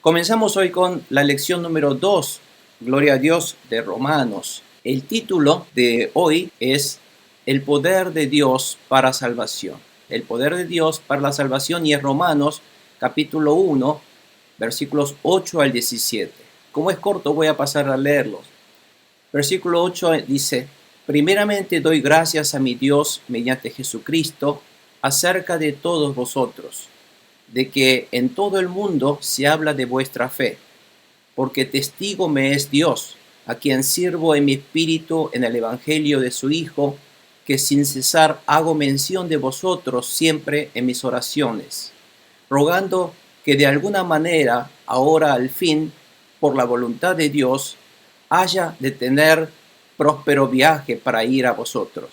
Comenzamos hoy con la lección número 2, Gloria a Dios, de Romanos. El título de hoy es El poder de Dios para salvación. El poder de Dios para la salvación, y es Romanos capítulo 1, versículos 8 al 17. Como es corto, voy a pasar a leerlos. Versículo 8 dice: Primeramente doy gracias a mi Dios mediante Jesucristo acerca de todos vosotros, de que en todo el mundo se habla de vuestra fe, porque testigo me es Dios, a quien sirvo en mi espíritu en el evangelio de su Hijo, que sin cesar hago mención de vosotros siempre en mis oraciones, rogando que de alguna manera, ahora al fin, por la voluntad de Dios, haya de tener próspero viaje para ir a vosotros,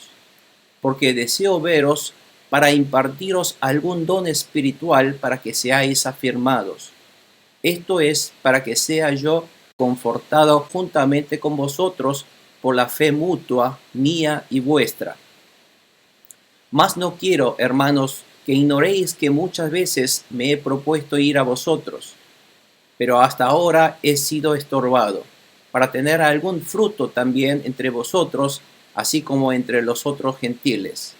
porque deseo veros para impartiros algún don espiritual para que seáis afirmados. Esto es para que sea yo confortado juntamente con vosotros por la fe mutua mía y vuestra. Mas no quiero, hermanos, que ignoréis que muchas veces me he propuesto ir a vosotros, pero hasta ahora he sido estorbado, para tener algún fruto también entre vosotros, así como entre los otros gentiles.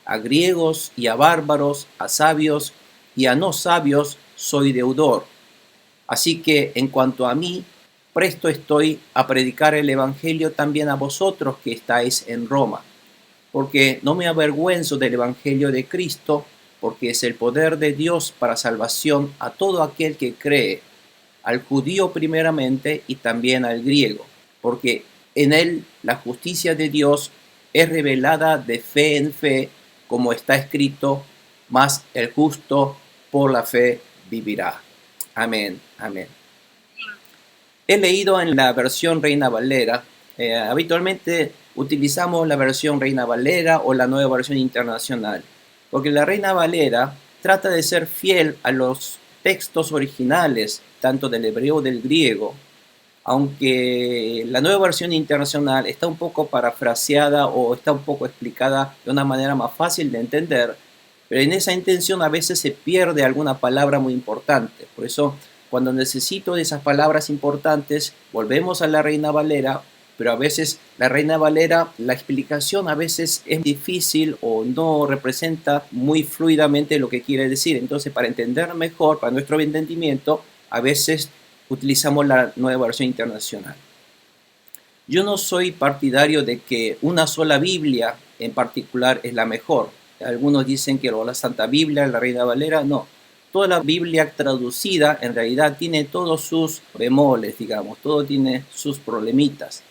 A griegos y a bárbaros, a sabios y a no sabios soy deudor. Así que en cuanto a mí, presto estoy a predicar el evangelio también a vosotros que estáis en Roma, porque no me avergüenzo del evangelio de Cristo, porque es el poder de Dios para salvación a todo aquel que cree, al judío primeramente y también al griego, porque en él la justicia de Dios es revelada de fe en fe, como está escrito: mas el justo por la fe vivirá. Amén, amén. He leído en la versión Reina Valera. Habitualmente utilizamos la versión Reina Valera o la Nueva Versión Internacional, porque la Reina Valera trata de ser fiel a los textos originales, tanto del hebreo como del griego, aunque la Nueva Versión Internacional está un poco parafraseada o está un poco explicada de una manera más fácil de entender, pero en esa intención a veces se pierde alguna palabra muy importante. Por eso, cuando necesito de esas palabras importantes, volvemos a la Reina Valera, pero a veces la Reina Valera, la explicación a veces es difícil o no representa muy fluidamente lo que quiere decir. Entonces, para entender mejor, para nuestro entendimiento, a veces utilizamos la Nueva Versión Internacional. Yo no soy partidario de que una sola Biblia en particular es la mejor. Algunos dicen que la Santa Biblia, la Reina Valera, no. Toda la Biblia traducida en realidad tiene todos sus bemoles, digamos, todo tiene sus problemitas.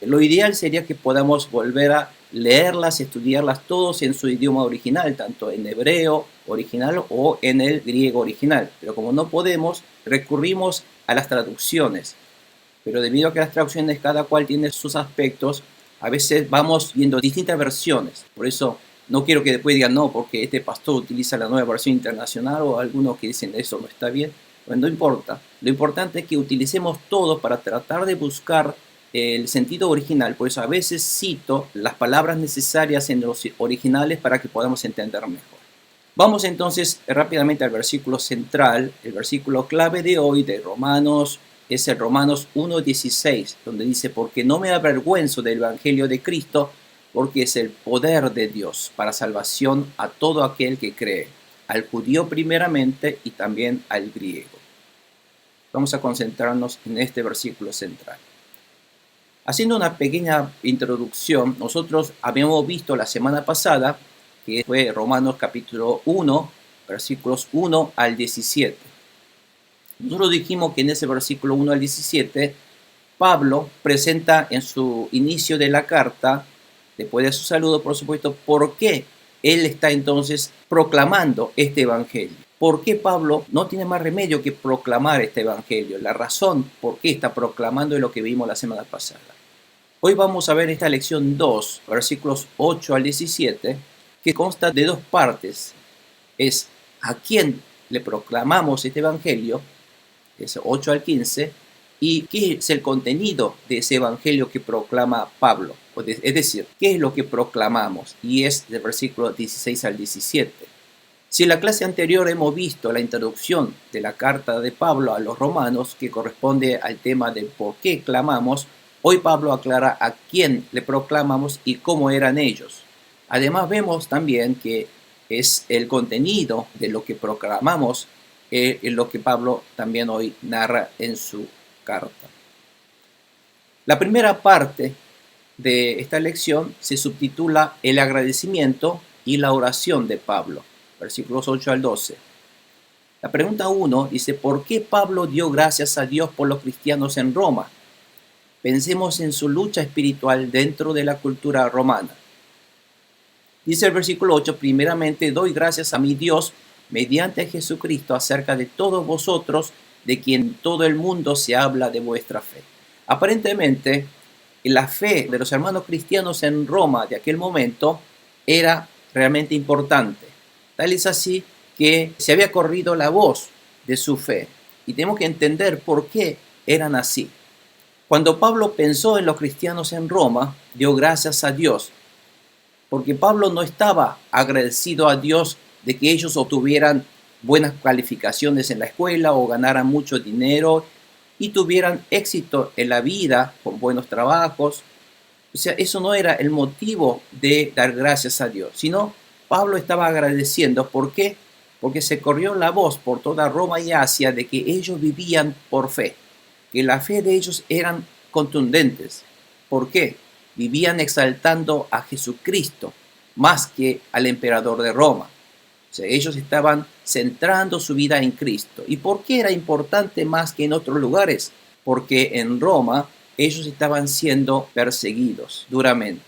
Lo ideal sería que podamos volver a leerlas, estudiarlas todos en su idioma original, tanto en hebreo original o en el griego original. Pero como no podemos, recurrimos a las traducciones. Pero debido a que las traducciones cada cual tiene sus aspectos, a veces vamos viendo distintas versiones. Por eso no quiero que después digan, no, porque este pastor utiliza la Nueva Versión Internacional, o algunos que dicen eso no está bien. Bueno, no importa. Lo importante es que utilicemos todo para tratar de buscar el sentido original. Por eso a veces cito las palabras necesarias en los originales para que podamos entender mejor. Vamos entonces rápidamente al versículo central. El versículo clave de hoy de Romanos es el Romanos 1:16, donde dice: porque no me avergüenzo del evangelio de Cristo, porque es el poder de Dios para salvación a todo aquel que cree, al judío primeramente y también al griego. Vamos a concentrarnos en este versículo central. Haciendo una pequeña introducción, nosotros habíamos visto la semana pasada, que fue Romanos capítulo 1, versículos 1 al 17. Nosotros dijimos que en ese versículo 1 al 17, Pablo presenta en su inicio de la carta, después de su saludo, por supuesto, por qué él está entonces proclamando este evangelio. ¿Por qué Pablo no tiene más remedio que proclamar este evangelio? La razón por qué está proclamando es lo que vimos la semana pasada. Hoy vamos a ver esta lección 2, versículos 8 al 17, que consta de dos partes. Es a quién le proclamamos este evangelio, es 8 al 15, y qué es el contenido de ese evangelio que proclama Pablo. Es decir, qué es lo que proclamamos, y es del versículo 16 al 17. Si en la clase anterior hemos visto la introducción de la carta de Pablo a los romanos, que corresponde al tema de por qué clamamos, hoy Pablo aclara a quién le proclamamos y cómo eran ellos. Además vemos también que es el contenido de lo que proclamamos lo que Pablo también hoy narra en su carta. La primera parte de esta lección se subtitula El agradecimiento y la oración de Pablo, versículos 8 al 12. La pregunta 1 dice, ¿por qué Pablo dio gracias a Dios por los cristianos en Roma? Pensemos en su lucha espiritual dentro de la cultura romana. Dice el versículo 8, primeramente doy gracias a mi Dios mediante Jesucristo acerca de todos vosotros, de quien todo el mundo se habla de vuestra fe. Aparentemente, la fe de los hermanos cristianos en Roma de aquel momento era realmente importante. Tal es así que se había corrido la voz de su fe. Y tenemos que entender por qué eran así. Cuando Pablo pensó en los cristianos en Roma, dio gracias a Dios, porque Pablo no estaba agradecido a Dios de que ellos obtuvieran buenas calificaciones en la escuela o ganaran mucho dinero y tuvieran éxito en la vida con buenos trabajos. O sea, eso no era el motivo de dar gracias a Dios, sino Pablo estaba agradeciendo. ¿Por qué? Porque se corrió la voz por toda Roma y Asia de que ellos vivían por fe, que la fe de ellos eran contundentes. ¿Por qué? Vivían exaltando a Jesucristo más que al emperador de Roma. O sea, ellos estaban centrando su vida en Cristo. ¿Y por qué era importante más que en otros lugares? Porque en Roma ellos estaban siendo perseguidos duramente.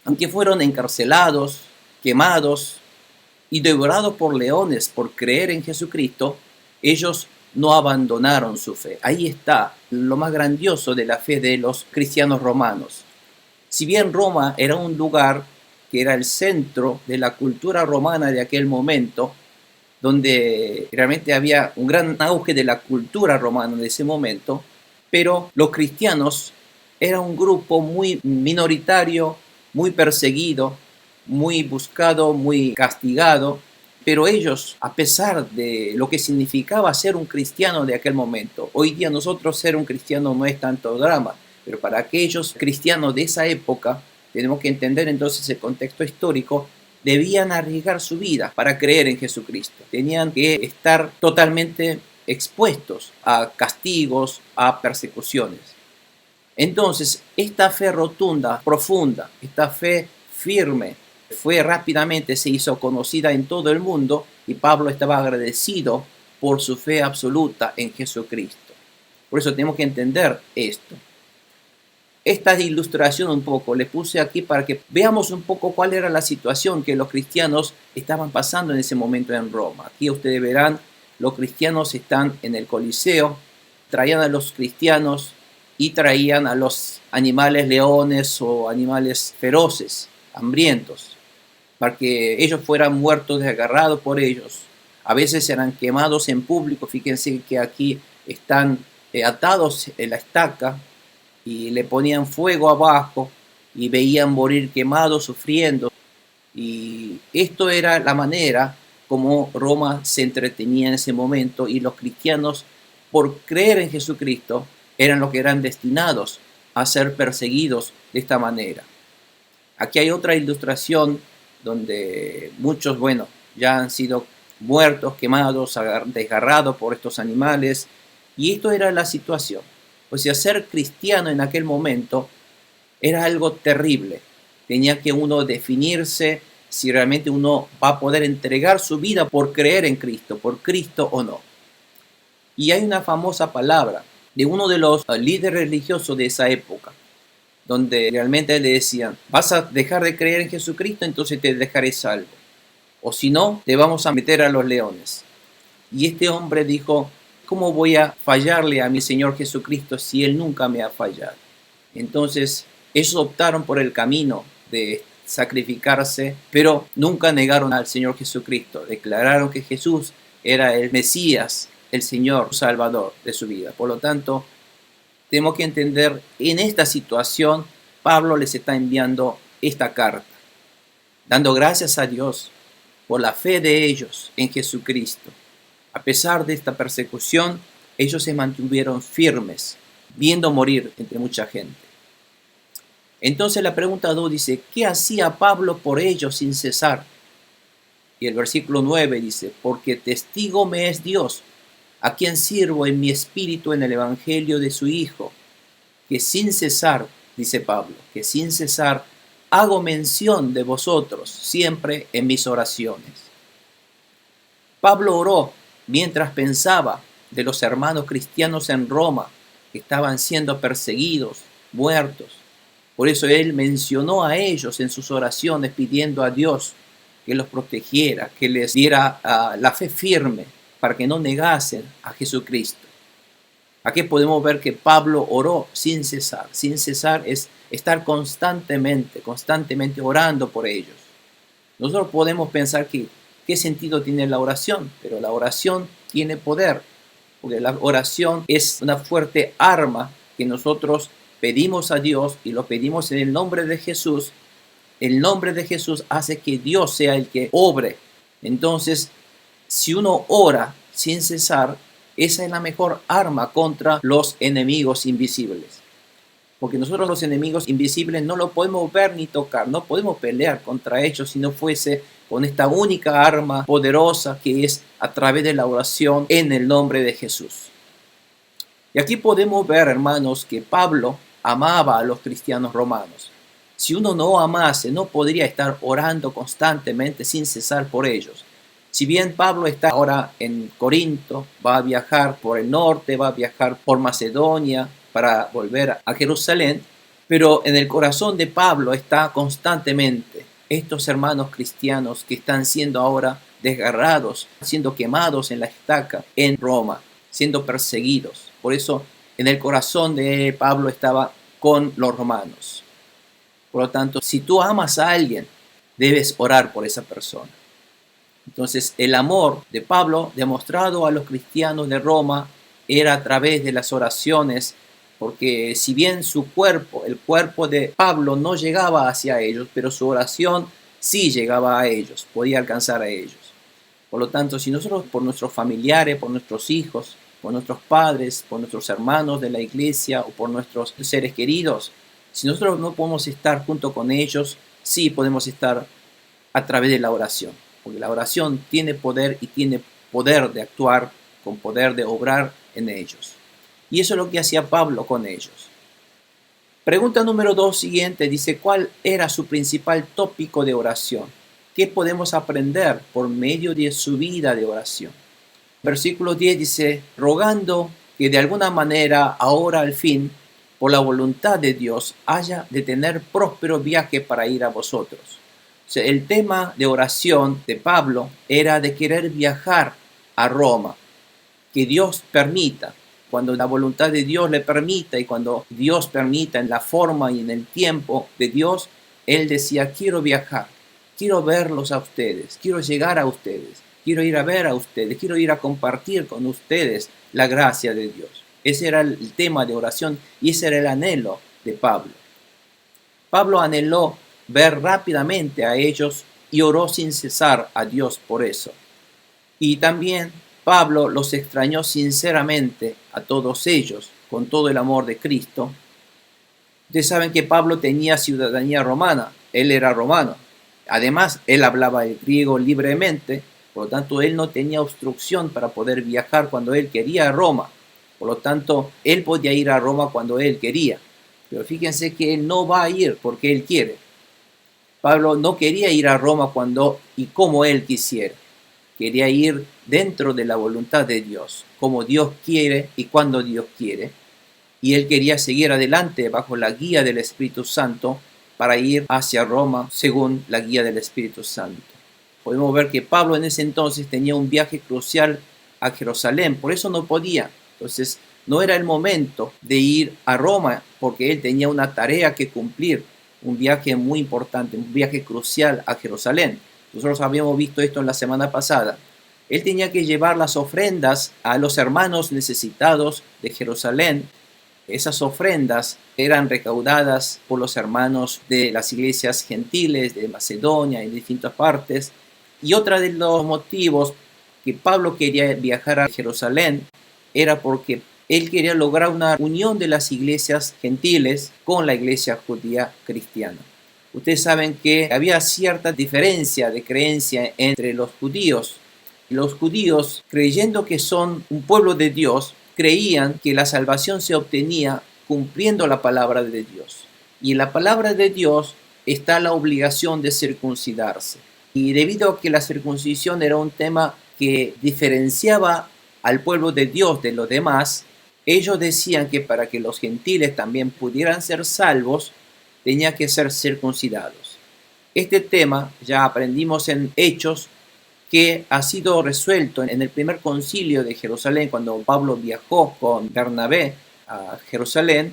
Aunque fueron encarcelados, quemados y devorados por leones por creer en Jesucristo, ellos no abandonaron su fe. Ahí está lo más grandioso de la fe de los cristianos romanos. Si bien Roma era un lugar que era el centro de la cultura romana de aquel momento, donde realmente había un gran auge de la cultura romana de ese momento, pero los cristianos eran un grupo muy minoritario, muy perseguido, muy buscado, muy castigado, pero ellos, a pesar de lo que significaba ser un cristiano de aquel momento, hoy día nosotros ser un cristiano no es tanto drama, pero para aquellos cristianos de esa época, tenemos que entender entonces el contexto histórico, debían arriesgar su vida para creer en Jesucristo. Tenían que estar totalmente expuestos a castigos, a persecuciones. Entonces, esta fe rotunda, profunda, esta fe firme, se hizo conocida en todo el mundo y Pablo estaba agradecido por su fe absoluta en Jesucristo. Por eso tenemos que entender esto. Esta ilustración un poco le puse aquí para que veamos un poco cuál era la situación que los cristianos estaban pasando en ese momento en Roma. Aquí ustedes verán, los cristianos están en el Coliseo, traían a los cristianos y traían a los animales leones o animales feroces, hambrientos, para que ellos fueran muertos, desgarrados por ellos. A veces eran quemados en público. Fíjense que aquí están atados en la estaca y le ponían fuego abajo y veían morir quemados, sufriendo. Y esto era la manera como Roma se entretenía en ese momento, y los cristianos, por creer en Jesucristo, eran los que eran destinados a ser perseguidos de esta manera. Aquí hay otra ilustración donde muchos, ya han sido muertos, quemados, desgarrados por estos animales, y esto era la situación. O sea, ser cristiano en aquel momento era algo terrible. Tenía que uno definirse si realmente uno va a poder entregar su vida por creer en Cristo, por Cristo o no. Y hay una famosa palabra de uno de los líderes religiosos de esa época, donde realmente le decían, vas a dejar de creer en Jesucristo, entonces te dejaré salvo. O si no, te vamos a meter a los leones. Y este hombre dijo, ¿cómo voy a fallarle a mi Señor Jesucristo si Él nunca me ha fallado? Entonces, ellos optaron por el camino de sacrificarse, pero nunca negaron al Señor Jesucristo. Declararon que Jesús era el Mesías, el Señor Salvador de su vida. Por lo tanto, tenemos que entender, en esta situación, Pablo les está enviando esta carta, dando gracias a Dios por la fe de ellos en Jesucristo. A pesar de esta persecución, ellos se mantuvieron firmes, viendo morir entre mucha gente. Entonces la pregunta 2 dice, ¿qué hacía Pablo por ellos sin cesar? Y el versículo 9 dice, porque testigo me es Dios, a quien sirvo en mi espíritu en el evangelio de su Hijo, que sin cesar, dice Pablo, que sin cesar hago mención de vosotros siempre en mis oraciones. Pablo oró mientras pensaba de los hermanos cristianos en Roma que estaban siendo perseguidos, muertos. Por eso él mencionó a ellos en sus oraciones pidiendo a Dios que los protegiera, que les diera la fe firme para que no negasen a Jesucristo. Aquí podemos ver que Pablo oró sin cesar. Sin cesar es estar constantemente orando por ellos. Nosotros podemos pensar que qué sentido tiene la oración, pero la oración tiene poder, porque la oración es una fuerte arma que nosotros pedimos a Dios y lo pedimos en el nombre de Jesús. El nombre de Jesús hace que Dios sea el que obre. Entonces, si uno ora sin cesar, esa es la mejor arma contra los enemigos invisibles. Porque nosotros los enemigos invisibles no los podemos ver ni tocar, no podemos pelear contra ellos si no fuese con esta única arma poderosa que es a través de la oración en el nombre de Jesús. Y aquí podemos ver, hermanos, que Pablo amaba a los cristianos romanos. Si uno no amase, no podría estar orando constantemente sin cesar por ellos. Si bien Pablo está ahora en Corinto, va a viajar por el norte, va a viajar por Macedonia para volver a Jerusalén, pero en el corazón de Pablo está constantemente estos hermanos cristianos que están siendo ahora desgarrados, siendo quemados en la estaca en Roma, siendo perseguidos. Por eso en el corazón de Pablo estaba con los romanos. Por lo tanto, si tú amas a alguien, debes orar por esa persona. Entonces, el amor de Pablo demostrado a los cristianos de Roma era a través de las oraciones, porque si bien su cuerpo, el cuerpo de Pablo no llegaba hacia ellos, pero su oración sí llegaba a ellos, podía alcanzar a ellos. Por lo tanto, si nosotros por nuestros familiares, por nuestros hijos, por nuestros padres, por nuestros hermanos de la iglesia o por nuestros seres queridos, si nosotros no podemos estar junto con ellos, sí podemos estar a través de la oración. Porque la oración tiene poder y tiene poder de actuar, con poder de obrar en ellos. Y eso es lo que hacía Pablo con ellos. Pregunta número 2 siguiente dice, ¿cuál era su principal tópico de oración? ¿Qué podemos aprender por medio de su vida de oración? Versículo 10 dice, rogando que de alguna manera, ahora al fin, por la voluntad de Dios, haya de tener próspero viaje para ir a vosotros. O sea, el tema de oración de Pablo era de querer viajar a Roma, que Dios permita, cuando la voluntad de Dios le permita y cuando Dios permita en la forma y en el tiempo de Dios, él decía, quiero viajar, quiero verlos a ustedes, quiero llegar a ustedes, quiero ir a ver a ustedes, quiero ir a compartir con ustedes la gracia de Dios. Ese era el tema de oración y ese era el anhelo de Pablo. Pablo anheló ver rápidamente a ellos y oró sin cesar a Dios por eso. Y también Pablo los extrañó sinceramente a todos ellos con todo el amor de Cristo. Ustedes saben que Pablo tenía ciudadanía romana, él era romano. Además, él hablaba el griego libremente, por lo tanto, él no tenía obstrucción para poder viajar cuando él quería a Roma. Por lo tanto, él podía ir a Roma cuando él quería. Pero fíjense que él no va a ir porque él quiere. Pablo no quería ir a Roma cuando y como él quisiera. Quería ir dentro de la voluntad de Dios, como Dios quiere y cuando Dios quiere. Y él quería seguir adelante bajo la guía del Espíritu Santo para ir hacia Roma según la guía del Espíritu Santo. Podemos ver que Pablo en ese entonces tenía un viaje crucial a Jerusalén, por eso no podía. Entonces no era el momento de ir a Roma porque él tenía una tarea que cumplir, un viaje muy importante, un viaje crucial a Jerusalén. Nosotros habíamos visto esto en la semana pasada. Él tenía que llevar las ofrendas a los hermanos necesitados de Jerusalén. Esas ofrendas eran recaudadas por los hermanos de las iglesias gentiles de Macedonia y de distintas partes. Y otro de los motivos que Pablo quería viajar a Jerusalén era porque él quería lograr una unión de las iglesias gentiles con la iglesia judía cristiana. Ustedes saben que había cierta diferencia de creencia entre los judíos. Los judíos, creyendo que son un pueblo de Dios, creían que la salvación se obtenía cumpliendo la palabra de Dios. Y en la palabra de Dios está la obligación de circuncidarse. Y debido a que la circuncisión era un tema que diferenciaba al pueblo de Dios de los demás, ellos decían que para que los gentiles también pudieran ser salvos, tenían que ser circuncidados. Este tema ya aprendimos en Hechos, que ha sido resuelto en el primer concilio de Jerusalén, cuando Pablo viajó con Bernabé a Jerusalén,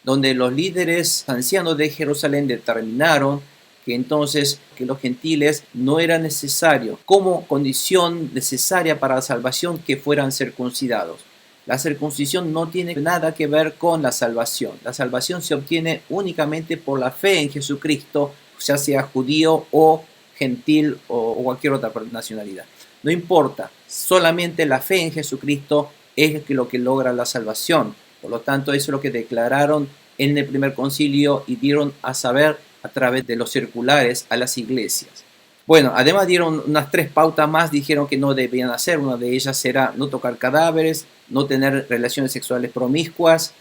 donde los líderes ancianos de Jerusalén determinaron que entonces que los gentiles no era necesario, como condición necesaria para la salvación, que fueran circuncidados. La circuncisión no tiene nada que ver con la salvación. La salvación se obtiene únicamente por la fe en Jesucristo, ya sea judío o gentil o cualquier otra nacionalidad. No importa, solamente la fe en Jesucristo es lo que logra la salvación. Por lo tanto, eso es lo que declararon en el primer concilio y dieron a saber a través de los circulares a las iglesias. Bueno, además dieron unas 3 pautas más, dijeron que no debían hacer. Una de ellas era no tocar cadáveres, no tener relaciones sexuales promiscuas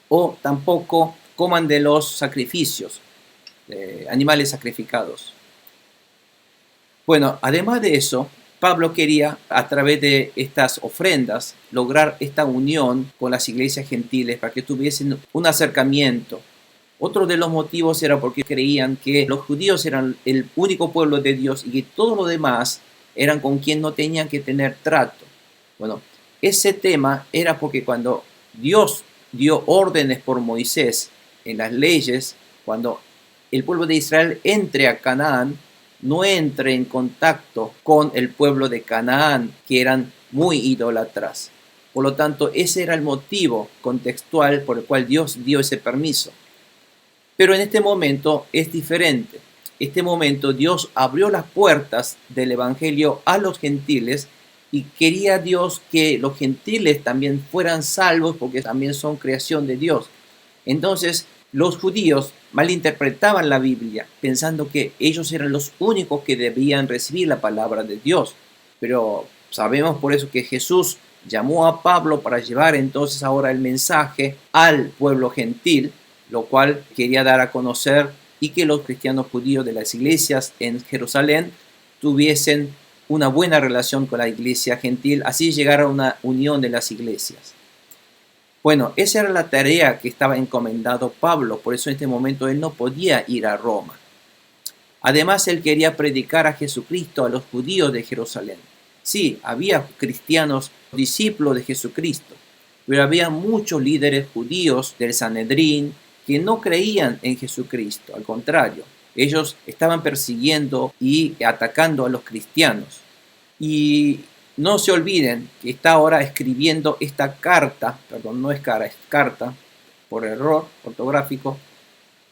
o tampoco coman de los sacrificios, animales sacrificados. Bueno, además de eso, Pablo quería, a través de estas ofrendas, lograr esta unión con las iglesias gentiles para que tuviesen un acercamiento. Otro de los motivos era porque creían que los judíos eran el único pueblo de Dios y que todo lo demás eran con quien no tenían que tener trato. Bueno, ese tema era porque cuando Dios dio órdenes por Moisés en las leyes, cuando el pueblo de Israel entre a Canaán, no entre en contacto con el pueblo de Canaán, que eran muy idólatras. Por lo tanto, ese era el motivo contextual por el cual Dios dio ese permiso. Pero en este momento es diferente. En este momento Dios abrió las puertas del Evangelio a los gentiles y quería Dios que los gentiles también fueran salvos porque también son creación de Dios. Entonces, los judíos malinterpretaban la Biblia pensando que ellos eran los únicos que debían recibir la palabra de Dios. Pero sabemos por eso que Jesús llamó a Pablo para llevar entonces ahora el mensaje al pueblo gentil, lo cual quería dar a conocer y que los cristianos judíos de las iglesias en Jerusalén tuviesen una buena relación con la iglesia gentil, así llegar a una unión de las iglesias. Bueno, esa era la tarea que estaba encomendado Pablo, por eso en este momento él no podía ir a Roma. Además, él quería predicar a Jesucristo a los judíos de Jerusalén. Sí, había cristianos, discípulos de Jesucristo, pero había muchos líderes judíos del Sanedrín que no creían en Jesucristo, al contrario, ellos estaban persiguiendo y atacando a los cristianos. Y no se olviden que está ahora escribiendo esta carta, perdón, no es cara, es carta, por error ortográfico.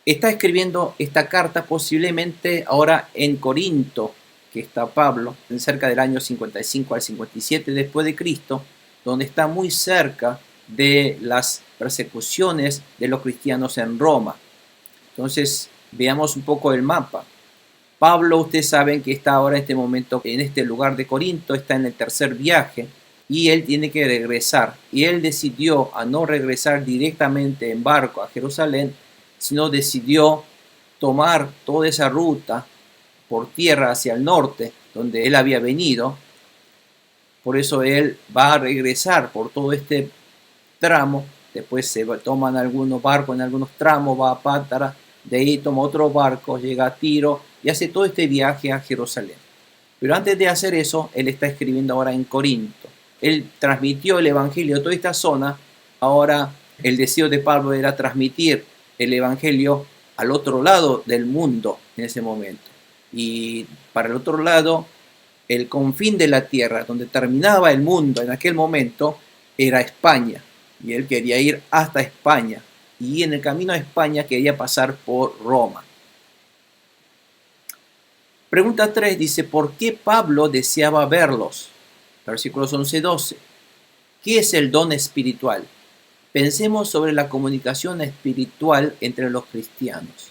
Está escribiendo esta carta posiblemente ahora en Corinto, que está Pablo, en cerca del año 55 al 57 después de Cristo, donde está muy cerca de las persecuciones de los cristianos en Roma. Entonces, veamos un poco el mapa. Pablo, ustedes saben que está ahora en este momento en este lugar de Corinto, está en el tercer viaje y él tiene que regresar. Y él decidió a no regresar directamente en barco a Jerusalén, sino decidió tomar toda esa ruta por tierra hacia el norte, donde él había venido. Por eso él va a regresar por todo este tramo. Después se toman algunos barcos en algunos tramos, va a Pátara, de ahí toma otro barco, llega a Tiro y hace todo este viaje a Jerusalén. Pero antes de hacer eso, él está escribiendo ahora en Corinto. Él transmitió el evangelio de toda esta zona. Ahora el deseo de Pablo era transmitir el evangelio al otro lado del mundo en ese momento. Y para el otro lado, el confín de la tierra, donde terminaba el mundo en aquel momento, era España. Y él quería ir hasta España. Y en el camino a España quería pasar por Roma. Pregunta 3 dice, ¿por qué Pablo deseaba verlos? Versículos 11-12. ¿Qué es el don espiritual? Pensemos sobre la comunicación espiritual entre los cristianos.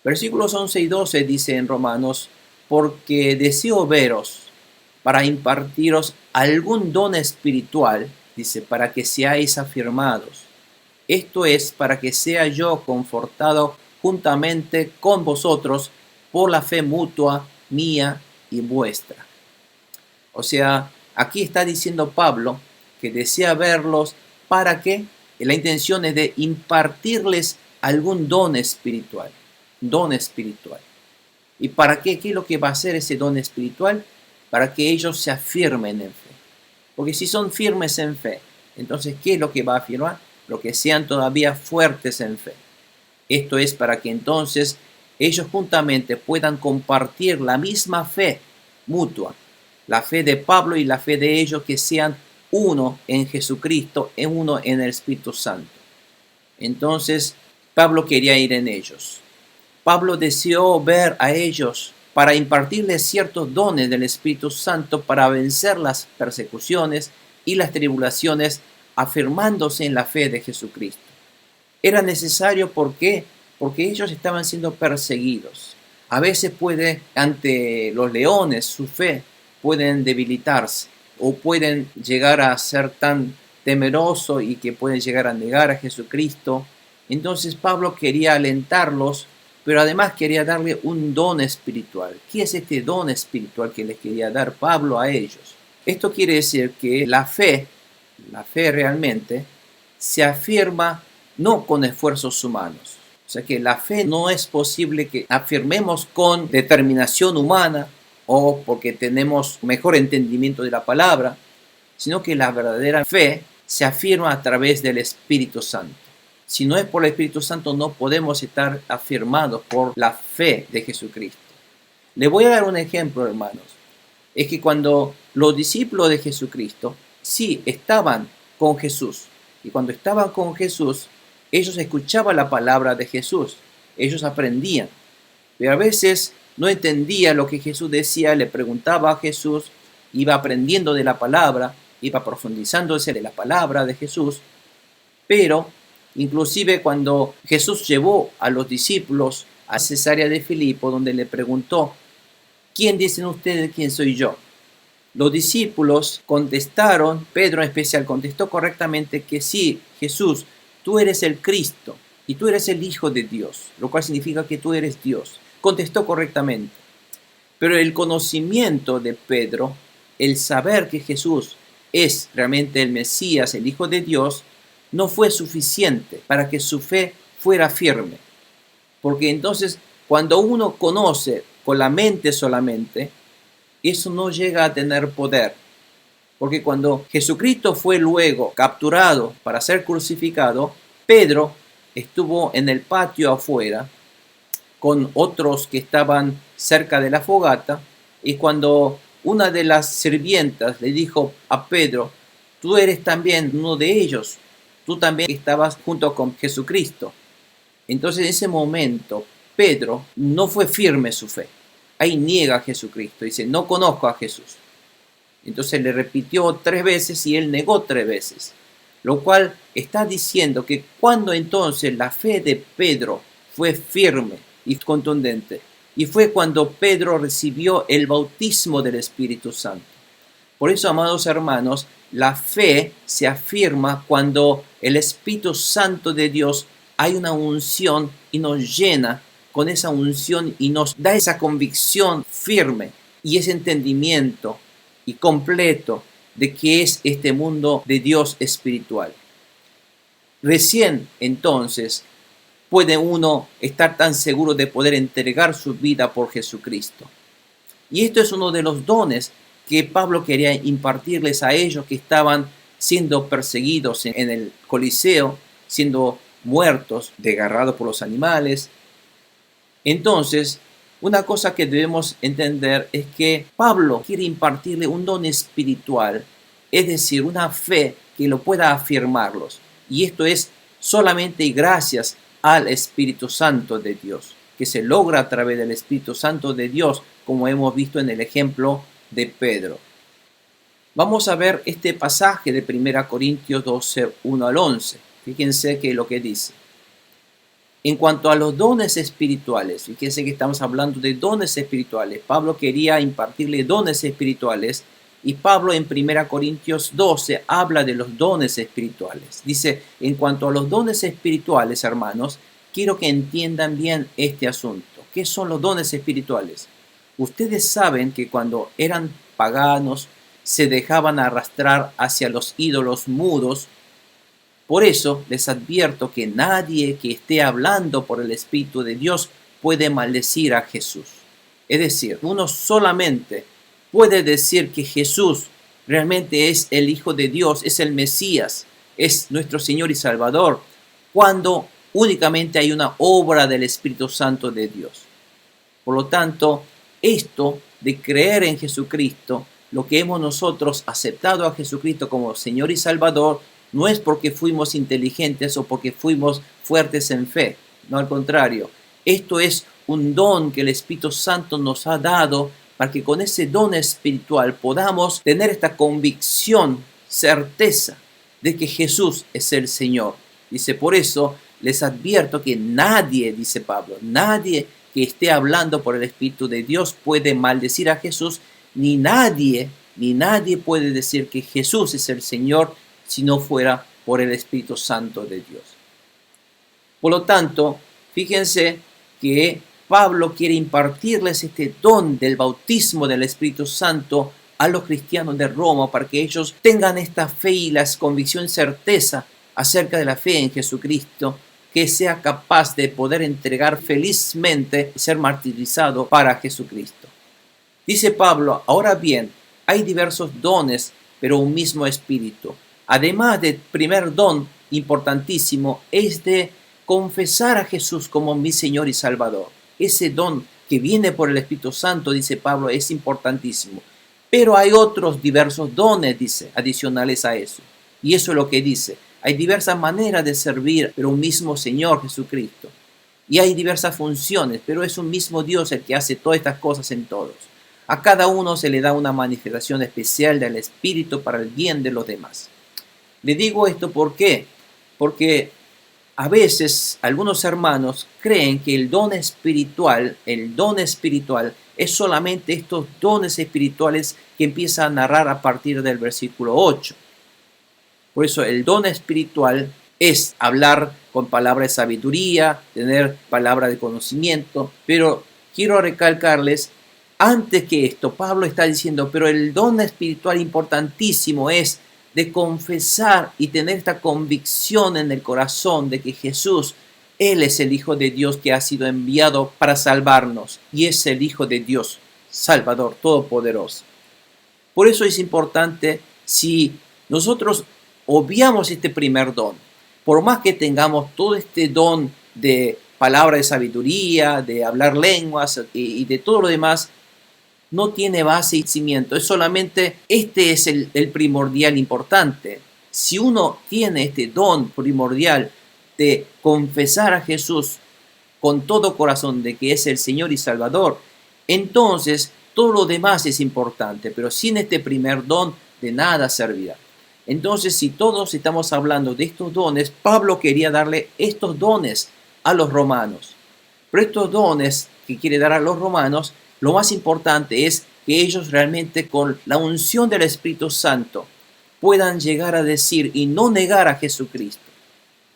Versículos 11 y 12 dice en Romanos, porque deseo veros para impartiros algún don espiritual, dice, para que seáis afirmados. Esto es, para que sea yo confortado juntamente con vosotros por la fe mutua mía y vuestra. O sea, aquí está diciendo Pablo que desea verlos para que la intención es de impartirles algún don espiritual. Don espiritual. ¿Y para qué? ¿Qué es lo que va a hacer ese don espiritual? Para que ellos se afirmen en fe. Porque si son firmes en fe, entonces, ¿qué es lo que va a afirmar? Lo que sean todavía fuertes en fe. Esto es para que entonces ellos juntamente puedan compartir la misma fe mutua. La fe de Pablo y la fe de ellos, que sean uno en Jesucristo, uno en el Espíritu Santo. Entonces, Pablo quería ir en ellos. Pablo deseó ver a ellos para impartirles ciertos dones del Espíritu Santo para vencer las persecuciones y las tribulaciones, afirmándose en la fe de Jesucristo. Era necesario, ¿por qué? Porque ellos estaban siendo perseguidos. A veces puede, ante los leones, su fe pueden debilitarse o pueden llegar a ser tan temeroso y que pueden llegar a negar a Jesucristo. Entonces Pablo quería alentarlos, pero además quería darle un don espiritual. ¿Qué es este don espiritual que les quería dar Pablo a ellos? Esto quiere decir que la fe realmente se afirma no con esfuerzos humanos. O sea que la fe no es posible que afirmemos con determinación humana o porque tenemos mejor entendimiento de la palabra, sino que la verdadera fe se afirma a través del Espíritu Santo. Si no es por el Espíritu Santo, no podemos estar afirmados por la fe de Jesucristo. Le voy a dar un ejemplo, hermanos. Es que cuando los discípulos de Jesucristo, sí, estaban con Jesús. Y cuando estaban con Jesús, ellos escuchaban la palabra de Jesús. Ellos aprendían. Pero a veces no entendía lo que Jesús decía, le preguntaba a Jesús, iba aprendiendo de la palabra, iba profundizándose de la palabra de Jesús. Pero inclusive cuando Jesús llevó a los discípulos a Cesarea de Filipo, donde le preguntó, ¿quién dicen ustedes quién soy yo? Los discípulos contestaron, Pedro en especial contestó correctamente que sí, Jesús, tú eres el Cristo y tú eres el Hijo de Dios, lo cual significa que tú eres Dios. Contestó correctamente. Pero el conocimiento de Pedro, el saber que Jesús es realmente el Mesías, el Hijo de Dios, no fue suficiente para que su fe fuera firme. Porque entonces, cuando uno conoce con la mente solamente, eso no llega a tener poder. Porque cuando Jesucristo fue luego capturado para ser crucificado, Pedro estuvo en el patio afuera con otros que estaban cerca de la fogata, y cuando una de las sirvientas le dijo a Pedro, tú eres también uno de ellos, tú también estabas junto con Jesucristo. Entonces en ese momento Pedro no fue firme su fe. Ahí niega a Jesucristo, dice, no conozco a Jesús. Entonces le repitió 3 veces y él negó 3 veces. Lo cual está diciendo que cuando entonces la fe de Pedro fue firme y contundente, y fue cuando Pedro recibió el bautismo del Espíritu Santo. Por eso, amados hermanos, la fe se afirma cuando el Espíritu Santo de Dios hay una unción y nos llena con esa unción y nos da esa convicción firme y ese entendimiento y completo de que es este mundo de Dios espiritual. Recién entonces puede uno estar tan seguro de poder entregar su vida por Jesucristo. Y esto es uno de los dones que Pablo quería impartirles a ellos que estaban siendo perseguidos en el Coliseo, siendo muertos, desgarrados por los animales. Entonces, una cosa que debemos entender es que Pablo quiere impartirle un don espiritual, es decir, una fe que lo pueda afirmarlos. Y esto es solamente y gracias al Espíritu Santo de Dios, que se logra a través del Espíritu Santo de Dios como hemos visto en el ejemplo de Pedro. Vamos a ver este pasaje de 1 Corintios 12, 1 al 11. Fíjense que lo que dice. En cuanto a los dones espirituales, fíjense que estamos hablando de dones espirituales. Pablo quería impartirle dones espirituales y Pablo en 1 Corintios 12 habla de los dones espirituales. Dice, en cuanto a los dones espirituales, hermanos, quiero que entiendan bien este asunto. ¿Qué son los dones espirituales? Ustedes saben que cuando eran paganos se dejaban arrastrar hacia los ídolos mudos. Por eso les advierto que nadie que esté hablando por el Espíritu de Dios puede maldecir a Jesús. Es decir, uno solamente puede decir que Jesús realmente es el Hijo de Dios, es el Mesías, es nuestro Señor y Salvador, cuando únicamente hay una obra del Espíritu Santo de Dios. Por lo tanto, esto de creer en Jesucristo, lo que hemos nosotros aceptado a Jesucristo como Señor y Salvador, no es porque fuimos inteligentes o porque fuimos fuertes en fe. No, al contrario. Esto es un don que el Espíritu Santo nos ha dado para que con ese don espiritual podamos tener esta convicción, certeza de que Jesús es el Señor. Dice, por eso les advierto que nadie, dice Pablo, nadie que esté hablando por el Espíritu de Dios puede maldecir a Jesús, ni nadie puede decir que Jesús es el Señor si no fuera por el Espíritu Santo de Dios. Por lo tanto, fíjense que Pablo quiere impartirles este don del bautismo del Espíritu Santo a los cristianos de Roma para que ellos tengan esta fe y la convicción, certeza acerca de la fe en Jesucristo, que sea capaz de poder entregar felizmente y ser martirizado para Jesucristo. Dice Pablo, ahora bien, hay diversos dones, pero un mismo Espíritu. Además del primer don importantísimo es de confesar a Jesús como mi Señor y Salvador. Ese don que viene por el Espíritu Santo, dice Pablo, es importantísimo. Pero hay otros diversos dones, dice, adicionales a eso. Y eso es lo que dice. Hay diversas maneras de servir, pero un mismo Señor Jesucristo. Y hay diversas funciones, pero es un mismo Dios el que hace todas estas cosas en todos. A cada uno se le da una manifestación especial del Espíritu para el bien de los demás. Le digo esto ¿por qué? Porque a veces algunos hermanos creen que el don espiritual es solamente estos dones espirituales que empieza a narrar a partir del versículo 8. Por eso el don espiritual es hablar con palabra de sabiduría, tener palabra de conocimiento, pero quiero recalcarles, antes que esto, Pablo está diciendo, pero el don espiritual importantísimo es de confesar y tener esta convicción en el corazón de que Jesús, Él es el Hijo de Dios que ha sido enviado para salvarnos y es el Hijo de Dios, Salvador, Todopoderoso. Por eso es importante, si nosotros obviamos este primer don, por más que tengamos todo este don de palabra de sabiduría, de hablar lenguas y de todo lo demás, no tiene base y cimiento. Es solamente, este es el primordial importante. Si uno tiene este don primordial de confesar a Jesús con todo corazón de que es el Señor y Salvador, entonces todo lo demás es importante, pero sin este primer don de nada servirá. Entonces, si todos estamos hablando de estos dones, Pablo quería darle estos dones a los romanos. Pero estos dones que quiere dar a los romanos, lo más importante es que ellos realmente con la unción del Espíritu Santo puedan llegar a decir y no negar a Jesucristo.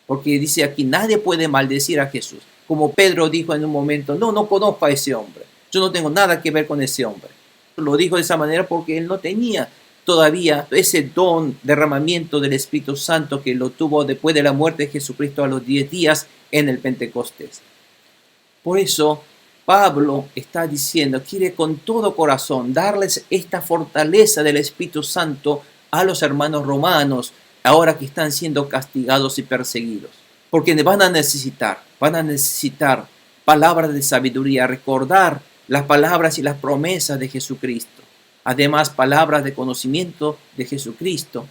Porque dice aquí, nadie puede maldecir a Jesús. Como Pedro dijo en un momento, no conozco a ese hombre. Yo no tengo nada que ver con ese hombre. Lo dijo de esa manera porque él no tenía todavía ese don, derramamiento del Espíritu Santo que lo tuvo después de la muerte de Jesucristo a los 10 días en el Pentecostés. Por eso Pablo está diciendo, quiere con todo corazón darles esta fortaleza del Espíritu Santo a los hermanos romanos, ahora que están siendo castigados y perseguidos. Porque van a necesitar palabras de sabiduría, recordar las palabras y las promesas de Jesucristo. Además, palabras de conocimiento de Jesucristo.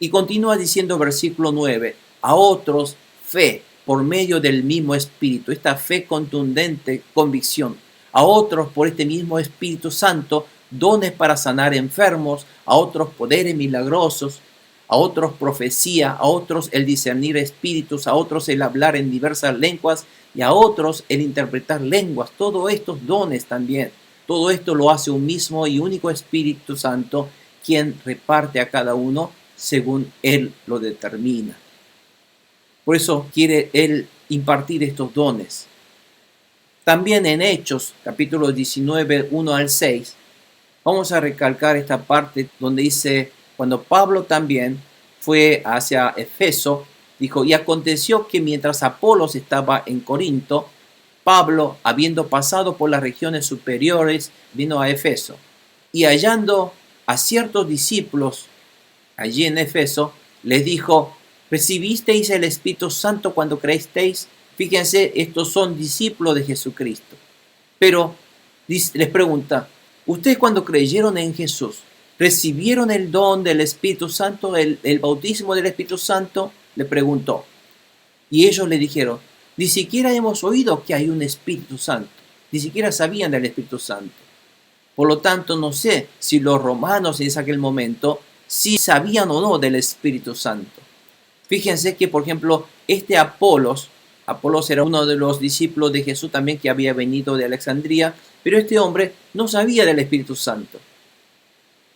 Y continúa diciendo versículo 9, a otros fe por medio del mismo Espíritu, esta fe contundente, convicción. a otros por este mismo Espíritu Santo dones para sanar enfermos, a otros poderes milagrosos, a otros profecía, a otros el discernir espíritus, a otros el hablar en diversas lenguas y a otros el interpretar lenguas. Todos estos dones también. Todo esto lo hace un mismo y único Espíritu Santo, quien reparte a cada uno según Él lo determina. Por eso quiere Él impartir estos dones. También en Hechos, capítulo 19, 1 al 6, vamos a recalcar esta parte donde dice, cuando Pablo también fue hacia Efeso, dijo, y aconteció que mientras Apolos estaba en Corinto, Pablo, habiendo pasado por las regiones superiores, vino a Efeso, y hallando a ciertos discípulos allí en Efeso, les dijo, ¿recibisteis el Espíritu Santo cuando creísteis? Fíjense, estos son discípulos de Jesucristo. Pero les pregunta, ¿ustedes cuando creyeron en Jesús, recibieron el don del Espíritu Santo, el bautismo del Espíritu Santo? Le preguntó. Y ellos le dijeron, ni siquiera hemos oído que hay un Espíritu Santo. Ni siquiera sabían del Espíritu Santo. Por lo tanto, no sé si los romanos en aquel momento sí sabían o no del Espíritu Santo. Fíjense que, por ejemplo, este Apolos era uno de los discípulos de Jesús también que había venido de Alejandría, pero este hombre no sabía del Espíritu Santo.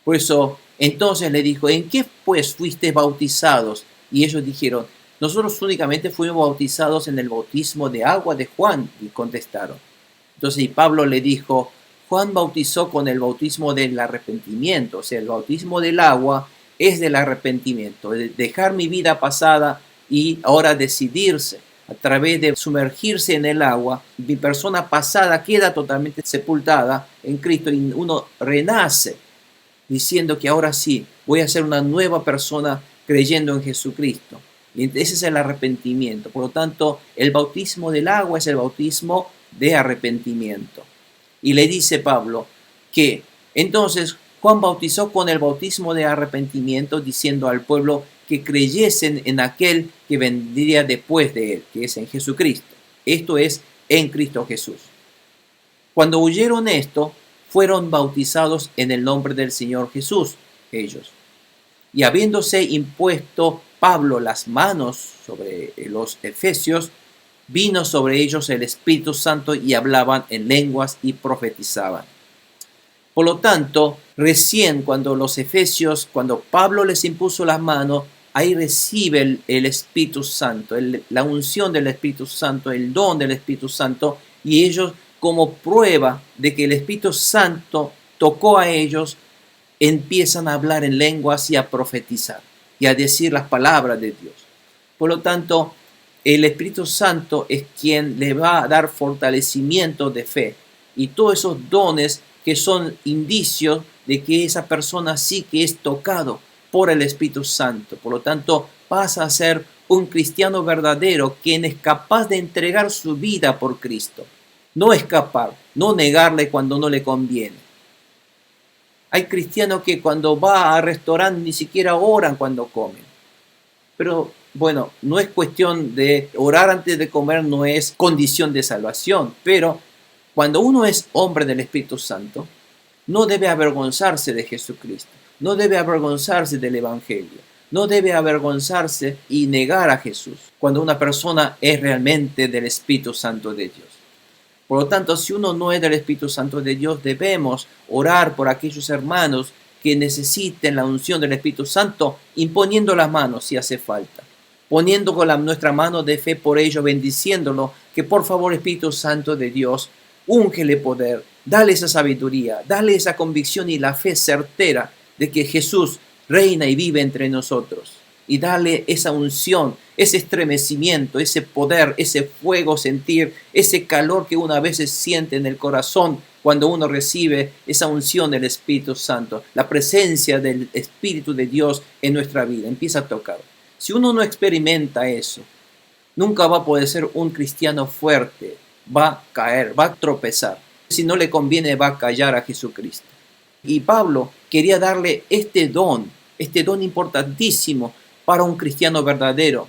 Por eso, entonces le dijo, ¿en qué pues fuisteis bautizados? Y ellos dijeron, nosotros únicamente fuimos bautizados en el bautismo de agua de Juan, y contestaron. Entonces y Pablo le dijo, Juan bautizó con el bautismo del arrepentimiento, o sea, el bautismo del agua es del arrepentimiento, de dejar mi vida pasada y ahora decidirse a través de sumergirse en el agua, mi persona pasada queda totalmente sepultada en Cristo y uno renace diciendo que ahora sí, voy a ser una nueva persona creyendo en Jesucristo. Y ese es el arrepentimiento. Por lo tanto, el bautismo del agua es el bautismo de arrepentimiento. Y le dice Pablo que entonces Juan bautizó con el bautismo de arrepentimiento, diciendo al pueblo que creyesen en aquel que vendría después de él, que es en Jesucristo. Esto es en Cristo Jesús. Cuando oyeron esto, fueron bautizados en el nombre del Señor Jesús, ellos. Y habiéndose impuesto Pablo las manos sobre los efesios, vino sobre ellos el Espíritu Santo y hablaban en lenguas y profetizaban. Por lo tanto, recién cuando Pablo les impuso las manos, ahí recibe el Espíritu Santo, la unción del Espíritu Santo, el don del Espíritu Santo, y ellos, como prueba de que el Espíritu Santo tocó a ellos, empiezan a hablar en lenguas y a profetizar y a decir las palabras de Dios. Por lo tanto, el Espíritu Santo es quien le va a dar fortalecimiento de fe y todos esos dones que son indicios de que esa persona sí que es tocado por el Espíritu Santo. Por lo tanto, pasa a ser un cristiano verdadero, quien es capaz de entregar su vida por Cristo. No escapar, no negarle cuando no le conviene. Hay cristianos que cuando va a restaurante ni siquiera oran cuando comen. Pero bueno, no es cuestión de orar antes de comer, no es condición de salvación, pero cuando uno es hombre del Espíritu Santo, no debe avergonzarse de Jesucristo, no debe avergonzarse del Evangelio, no debe avergonzarse y negar a Jesús cuando una persona es realmente del Espíritu Santo de Dios. Por lo tanto, si uno no es del Espíritu Santo de Dios, debemos orar por aquellos hermanos que necesiten la unción del Espíritu Santo, imponiendo las manos si hace falta, poniendo con nuestra mano de fe por ellos, bendiciéndolo, que por favor Espíritu Santo de Dios, úngele poder, dale esa sabiduría, dale esa convicción y la fe certera de que Jesús reina y vive entre nosotros. Y dale esa unción, ese estremecimiento, ese poder, ese fuego sentir, ese calor que uno a veces siente en el corazón cuando uno recibe esa unción del Espíritu Santo, la presencia del Espíritu de Dios en nuestra vida, empieza a tocar. Si uno no experimenta eso, nunca va a poder ser un cristiano fuerte, va a caer, va a tropezar. Si no le conviene, va a callar a Jesucristo. Y Pablo quería darle este don importantísimo para un cristiano verdadero,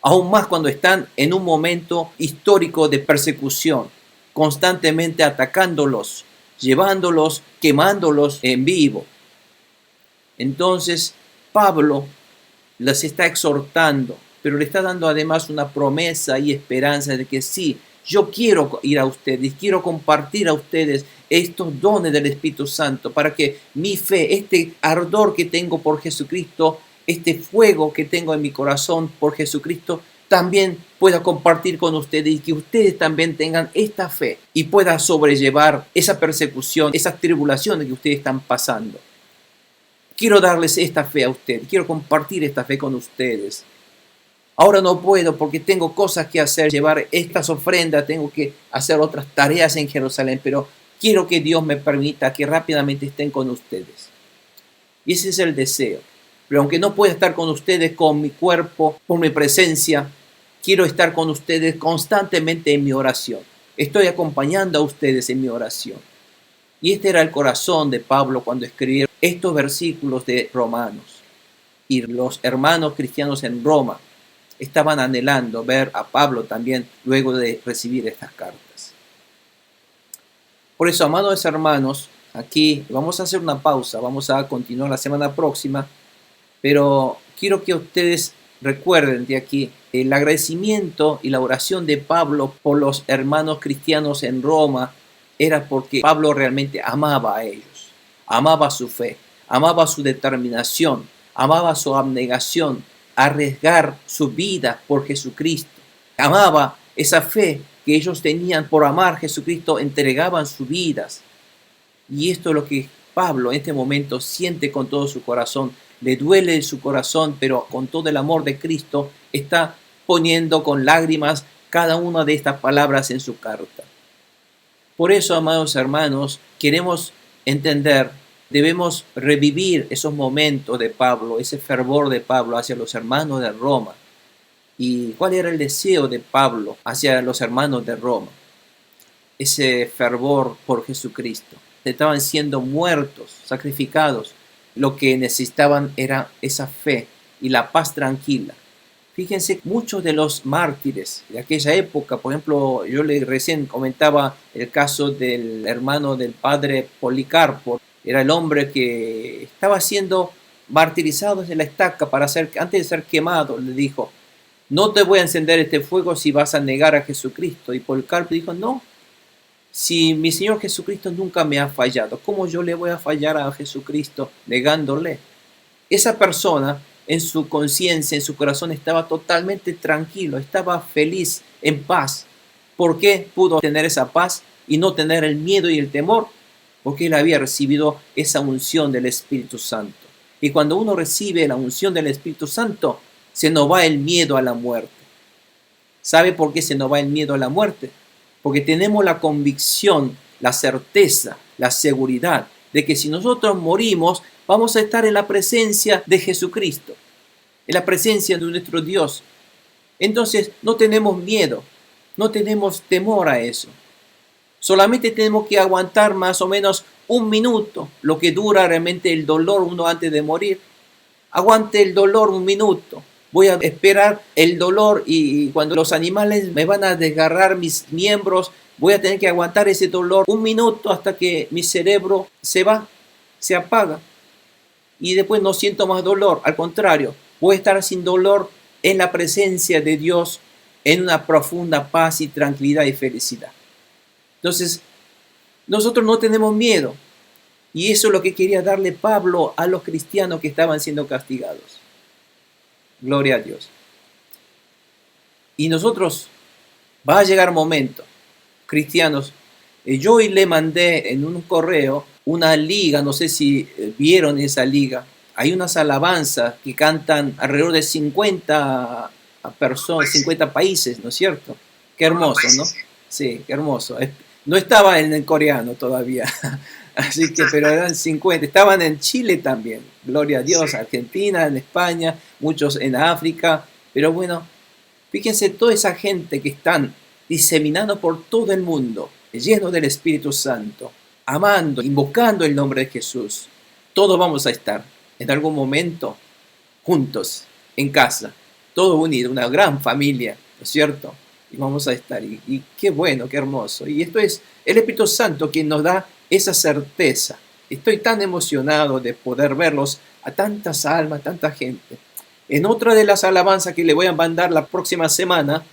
aún más cuando están en un momento histórico de persecución. constantemente atacándolos, llevándolos, quemándolos en vivo. Entonces Pablo les está exhortando, pero le está dando además una promesa y esperanza de que sí, yo quiero ir a ustedes, quiero compartir a ustedes estos dones del Espíritu Santo para que mi fe, este ardor que tengo por Jesucristo, este fuego que tengo en mi corazón por Jesucristo, también pueda compartir con ustedes y que ustedes también tengan esta fe y pueda sobrellevar esa persecución, esas tribulaciones que ustedes están pasando. Quiero darles esta fe a ustedes, quiero compartir esta fe con ustedes. Ahora no puedo porque tengo cosas que hacer, llevar estas ofrendas, tengo que hacer otras tareas en Jerusalén, pero quiero que Dios me permita que rápidamente estén con ustedes. Y ese es el deseo. Pero aunque no pueda estar con ustedes con mi cuerpo, con mi presencia, quiero estar con ustedes constantemente en mi oración. Estoy acompañando a ustedes en mi oración. Y este era el corazón de Pablo cuando escribió estos versículos de Romanos. Y los hermanos cristianos en Roma estaban anhelando ver a Pablo también luego de recibir estas cartas. Por eso, amados hermanos, aquí vamos a hacer una pausa, vamos a continuar la semana próxima, pero quiero que ustedes recuerden de aquí el agradecimiento y la oración de Pablo por los hermanos cristianos en Roma era porque Pablo realmente amaba a ellos, amaba su fe, amaba su determinación, amaba su abnegación, arriesgar su vida por Jesucristo. Amaba esa fe que ellos tenían por amar a Jesucristo, entregaban sus vidas. Y esto es lo que Pablo en este momento siente con todo su corazón. Le duele su corazón, pero con todo el amor de Cristo está poniendo con lágrimas cada una de estas palabras en su carta. Por eso, amados hermanos, queremos entender, debemos revivir esos momentos de Pablo, ese fervor de Pablo hacia los hermanos de Roma. ¿Y cuál era el deseo de Pablo hacia los hermanos de Roma? Ese fervor por Jesucristo. Estaban siendo muertos, sacrificados. Lo que necesitaban era esa fe y la paz tranquila. Fíjense, muchos de los mártires de aquella época, por ejemplo, yo recién comentaba el caso del hermano del padre Policarpo. Era el hombre que estaba siendo martirizado desde la estaca para antes de ser quemado. Le dijo, no te voy a encender este fuego si vas a negar a Jesucristo. Y Policarpo dijo, no, si mi Señor Jesucristo nunca me ha fallado, ¿cómo yo le voy a fallar a Jesucristo negándole? Esa persona en su conciencia, en su corazón estaba totalmente tranquilo, estaba feliz, en paz. ¿Por qué pudo tener esa paz y no tener el miedo y el temor? Porque él había recibido esa unción del Espíritu Santo. Y cuando uno recibe la unción del Espíritu Santo, se nos va el miedo a la muerte. ¿Sabe por qué se nos va el miedo a la muerte? Porque tenemos la convicción, la certeza, la seguridad de que si nosotros morimos, vamos a estar en la presencia de Jesucristo, en la presencia de nuestro Dios. Entonces no tenemos miedo, no tenemos temor a eso. Solamente tenemos que aguantar más o menos un minuto, lo que dura realmente el dolor uno antes de morir. Aguante el dolor un minuto. Voy a esperar el dolor y cuando los animales me van a desgarrar mis miembros, voy a tener que aguantar ese dolor un minuto hasta que mi cerebro se va, se apaga. Y después no siento más dolor. Al contrario, voy a estar sin dolor en la presencia de Dios, en una profunda paz y tranquilidad y felicidad. Entonces, nosotros no tenemos miedo. Y eso es lo que quería darle Pablo a los cristianos que estaban siendo castigados. Gloria a Dios. Y nosotros, va a llegar momento, cristianos, yo hoy le mandé en un correo una liga, no sé si vieron esa liga. Hay unas alabanzas que cantan alrededor de 50 personas, 50 países, ¿no es cierto? Qué hermoso, ¿no? Sí, qué hermoso. No estaba en el coreano todavía, así que, pero eran 50. Estaban en Chile también, gloria a Dios, Argentina, en España, muchos en África. Pero bueno, fíjense toda esa gente que están diseminando por todo el mundo, lleno del Espíritu Santo, amando, invocando el nombre de Jesús. Todos vamos a estar en algún momento juntos, en casa, todos unidos, una gran familia, ¿no es cierto? y vamos a estar. Y qué bueno, qué hermoso. Y esto es el Espíritu Santo quien nos da esa certeza. Estoy tan emocionado de poder verlos a tantas almas, tanta gente. En otra de las alabanzas que le voy a mandar la próxima semana,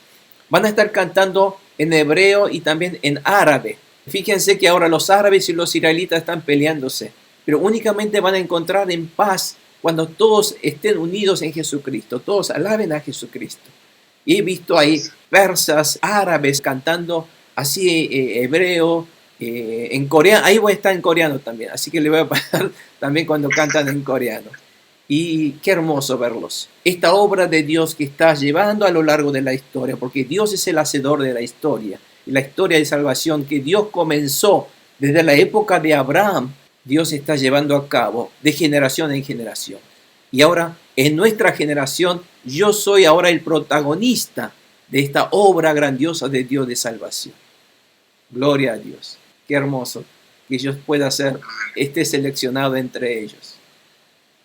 van a estar cantando en hebreo y también en árabe. Fíjense que ahora los árabes y los israelitas están peleándose, pero únicamente van a encontrar en paz cuando todos estén unidos en Jesucristo, todos alaben a Jesucristo. Y he visto ahí persas, árabes cantando así hebreo, en coreano, ahí voy a estar en coreano también, así que le voy a pasar también cuando cantan en coreano. Y qué hermoso verlos. Esta obra de Dios que está llevando a lo largo de la historia, porque Dios es el hacedor de la historia. Y la historia de salvación que Dios comenzó desde la época de Abraham, Dios está llevando a cabo de generación en generación. Y ahora, en nuestra generación, yo soy ahora el protagonista de esta obra grandiosa de Dios de salvación. Gloria a Dios. Qué hermoso que Dios pueda ser este seleccionado entre ellos.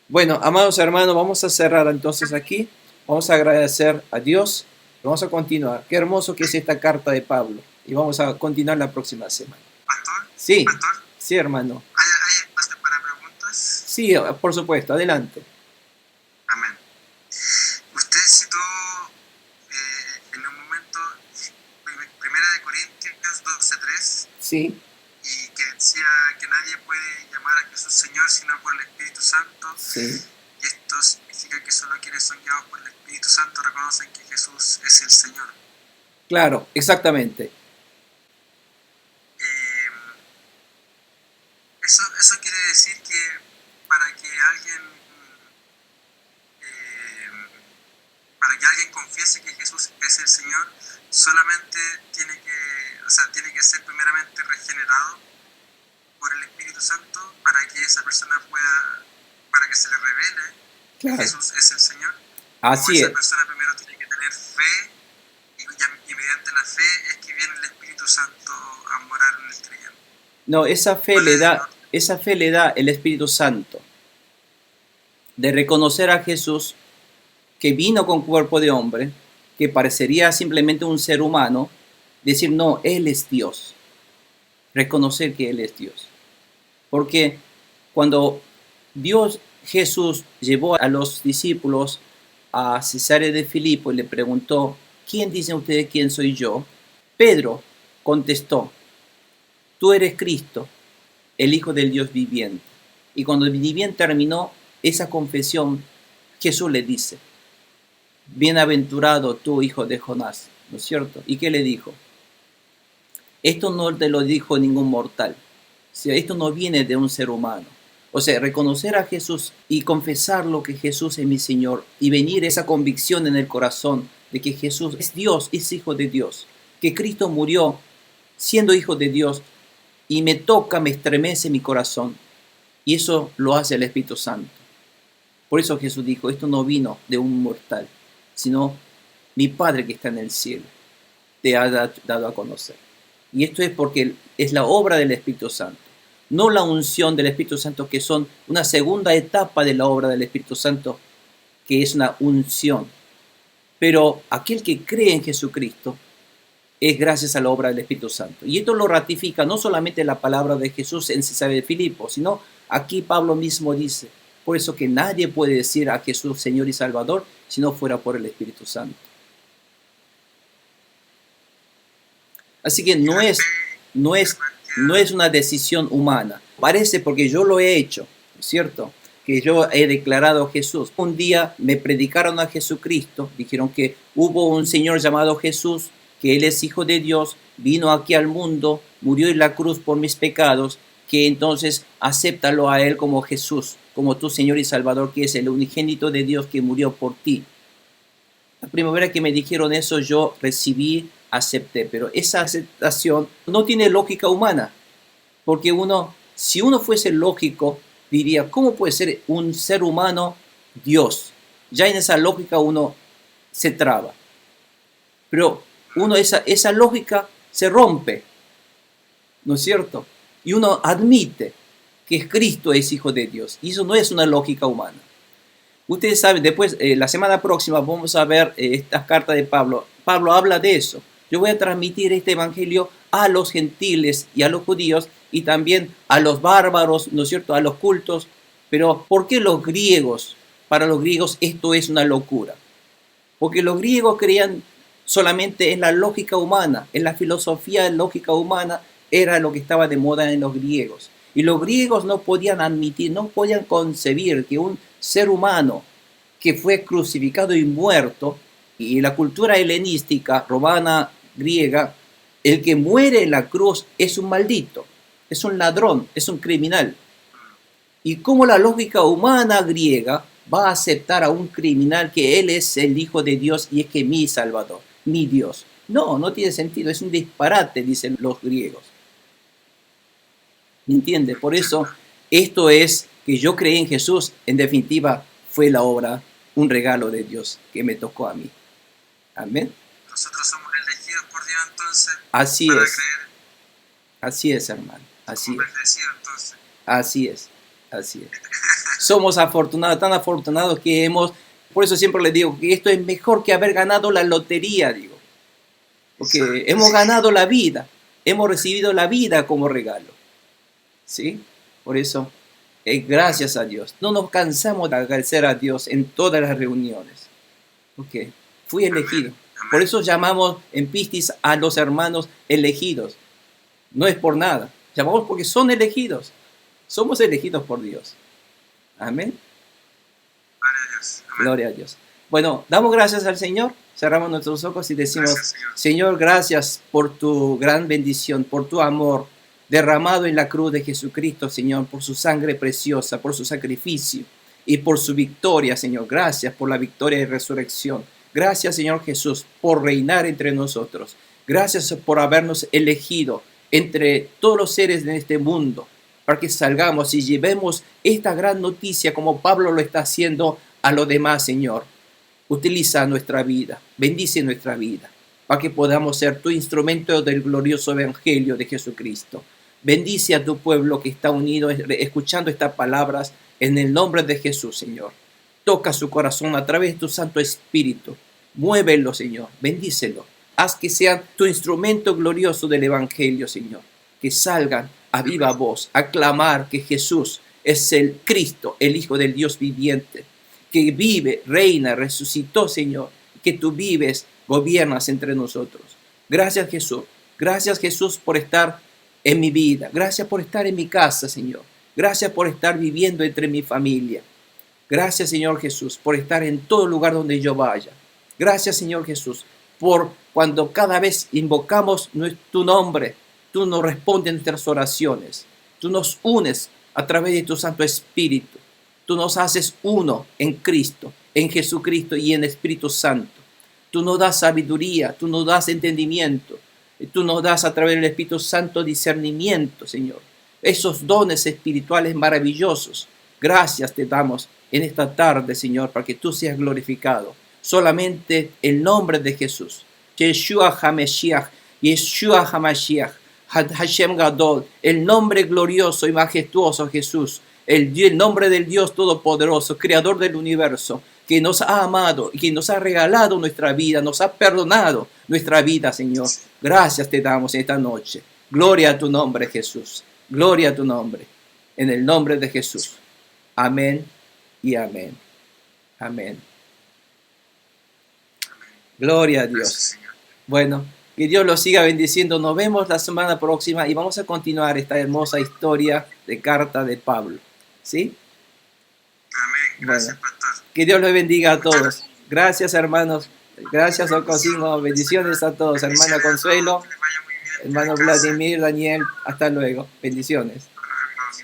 Bueno, amados hermanos, vamos a cerrar entonces aquí. Vamos a agradecer a Dios. Vamos a continuar. Qué hermoso que es esta carta de Pablo. Y vamos a continuar la próxima semana. ¿Pastor? Sí, ¿Pastor? sí, hermano. ¿Hay espacio para preguntas? Sí, por supuesto. Adelante. Amén. Usted citó en un momento Primera de Corintios 12:3 Sí, y que decía que nadie puede llamar a Jesús Señor sino por el Espíritu Santo. sí, Y esto significa que solo quienes son guiados por el Espíritu Santo reconocen que Jesús es el Señor. claro, exactamente. Eso quiere decir que para que alguien confiese que Jesús es el Señor, solamente tiene que ser primeramente regenerado por el Espíritu Santo para que esa persona para que se le revele que Claro. Jesús es el Señor. Así O esa es. persona primero tiene que tener fe y mediante la fe es que viene el Espíritu Santo a morar en el creyente. No, esa fe le da el Espíritu Santo de reconocer a Jesús que vino con cuerpo de hombre, que parecería simplemente un ser humano, decir, no, Él es Dios. Reconocer que Él es Dios. Porque cuando Jesús llevó a los discípulos a Cesarea de Filipo y le preguntó, ¿quién dicen ustedes quién soy yo? Pedro contestó, tú eres Cristo, el Hijo del Dios viviente. Y cuando ni bien terminó esa confesión, Jesús le dice, bienaventurado tú, hijo de Jonás, ¿no es cierto? ¿Y qué le dijo? Esto no te lo dijo ningún mortal. O sea, esto no viene de un ser humano. O sea, reconocer a Jesús y confesar lo que Jesús es mi Señor y venir esa convicción en el corazón de que Jesús es Dios, es Hijo de Dios, que Cristo murió siendo Hijo de Dios y me toca, me estremece mi corazón. Y eso lo hace el Espíritu Santo. Por eso Jesús dijo, esto no vino de un mortal, sino mi Padre que está en el cielo te ha dado a conocer. Y esto es porque es la obra del Espíritu Santo, no la unción del Espíritu Santo, que son una segunda etapa de la obra del Espíritu Santo, que es una unción. Pero aquel que cree en Jesucristo es gracias a la obra del Espíritu Santo. Y esto lo ratifica no solamente la palabra de Jesús en Cesarea de Filipo, sino aquí Pablo mismo dice, por eso que nadie puede decir a Jesús Señor y Salvador si no fuera por el Espíritu Santo. Así que no es una decisión humana. Parece porque yo lo he hecho, ¿no es cierto? Que yo he declarado a Jesús. Un día me predicaron a Jesucristo, dijeron que hubo un Señor llamado Jesús, que Él es Hijo de Dios, vino aquí al mundo, murió en la cruz por mis pecados, que entonces acéptalo a Él como Jesús, como tu Señor y Salvador, que es el unigénito de Dios que murió por ti. La primera vez que me dijeron eso, yo recibí, acepté, pero esa aceptación no tiene lógica humana, porque si uno fuese lógico, diría, ¿cómo puede ser un ser humano Dios? Ya en esa lógica uno se traba. Pero esa lógica se rompe, ¿no es cierto? Y uno admite que Cristo es Hijo de Dios. Y eso no es una lógica humana. Ustedes saben, después, la semana próxima vamos a ver estas cartas de Pablo. Pablo habla de eso, Yo voy a transmitir este evangelio a los gentiles y a los judíos y también a los bárbaros, ¿no es cierto?, a los cultos. Pero ¿por qué los griegos? Para los griegos esto es una locura. Porque los griegos creían solamente en la lógica humana, en la filosofía lógica humana era lo que estaba de moda en los griegos. Y los griegos no podían admitir, no podían concebir que un ser humano que fue crucificado y muerto, y la cultura helenística, romana, griega, el que muere en la cruz es un maldito, es un ladrón, es un criminal. Y cómo la lógica humana griega va a aceptar a un criminal que él es el Hijo de Dios y es que mi Salvador, mi Dios. No, no tiene sentido, es un disparate, dicen los griegos. ¿Me entiende? Por eso, esto es que yo creí en Jesús, en definitiva, fue la obra, un regalo de Dios que me tocó a mí. Amén. Nosotros somos elegidos por Dios entonces Así para es. creer. Así es, hermano. Así Somos es. bendecidos entonces. Así es. Así es. Somos afortunados, tan afortunados que hemos, por eso siempre les digo que esto es mejor que haber ganado la lotería, digo. Porque hemos ganado la vida, hemos recibido la vida como regalo. ¿Sí? Por eso, gracias a Dios. No nos cansamos de agradecer a Dios en todas las reuniones. Porque fui elegido. Por eso llamamos en Pistis a los hermanos elegidos. No es por nada. Llamamos porque son elegidos. Somos elegidos por Dios. Amén. Gloria a Dios. Amén. Gloria a Dios. Bueno, damos gracias al Señor. Cerramos nuestros ojos y decimos, Gracias, Señor. Señor, gracias por tu gran bendición, por tu amor derramado en la cruz de Jesucristo, Señor, por su sangre preciosa, por su sacrificio y por su victoria, Señor. Gracias por la victoria y resurrección. Gracias, Señor Jesús, por reinar entre nosotros. Gracias por habernos elegido entre todos los seres de este mundo para que salgamos y llevemos esta gran noticia como Pablo lo está haciendo a los demás, Señor. Utiliza nuestra vida, bendice nuestra vida, para que podamos ser tu instrumento del glorioso evangelio de Jesucristo. Bendice a tu pueblo que está unido escuchando estas palabras en el nombre de Jesús, Señor. Toca su corazón a través de tu Santo Espíritu. Muévelo, Señor. Bendícelo. Haz que sean tu instrumento glorioso del evangelio, Señor. Que salgan a viva voz a clamar que Jesús es el Cristo, el Hijo del Dios viviente, que vive, reina, resucitó, Señor, que tú vives, gobiernas entre nosotros. Gracias, Jesús. Gracias, Jesús, por estar en mi vida. Gracias por estar en mi casa, Señor. Gracias por estar viviendo entre mi familia. Gracias, Señor Jesús, por estar en todo lugar donde yo vaya. Gracias, Señor Jesús, por cuando cada vez invocamos tu nombre, tú nos respondes nuestras oraciones. Tú nos unes a través de tu Santo Espíritu. Tú nos haces uno en Cristo, en Jesucristo y en Espíritu Santo. Tú nos das sabiduría, tú nos das entendimiento. Tú nos das a través del Espíritu Santo discernimiento, Señor. Esos dones espirituales maravillosos. Gracias te damos en esta tarde, Señor, para que tú seas glorificado. Solamente el nombre de Jesús. Yeshua HaMashiach, Yeshua HaMashiach, Hashem Gadol, el nombre glorioso y majestuoso Jesús. El nombre del Dios Todopoderoso, Creador del universo, que nos ha amado y que nos ha regalado nuestra vida, nos ha perdonado nuestra vida, Señor. Gracias te damos esta noche. Gloria a tu nombre, Jesús. Gloria a tu nombre. En el nombre de Jesús. Amén y amén. Amén. Gloria a Dios. Gracias, Señor. Bueno, que Dios los siga bendiciendo. Nos vemos la semana próxima y vamos a continuar esta hermosa historia de carta de Pablo. ¿Sí? Amén. Gracias, Bueno. pastor. Que Dios los bendiga a todos. Gracias, hermanos. Gracias, Ocosimo. Bendiciones a todos. Hermana Bendiciones a Consuelo, todos, que les vaya muy bien. hermano Descansen. Vladimir, Daniel. Hasta luego. Bendiciones.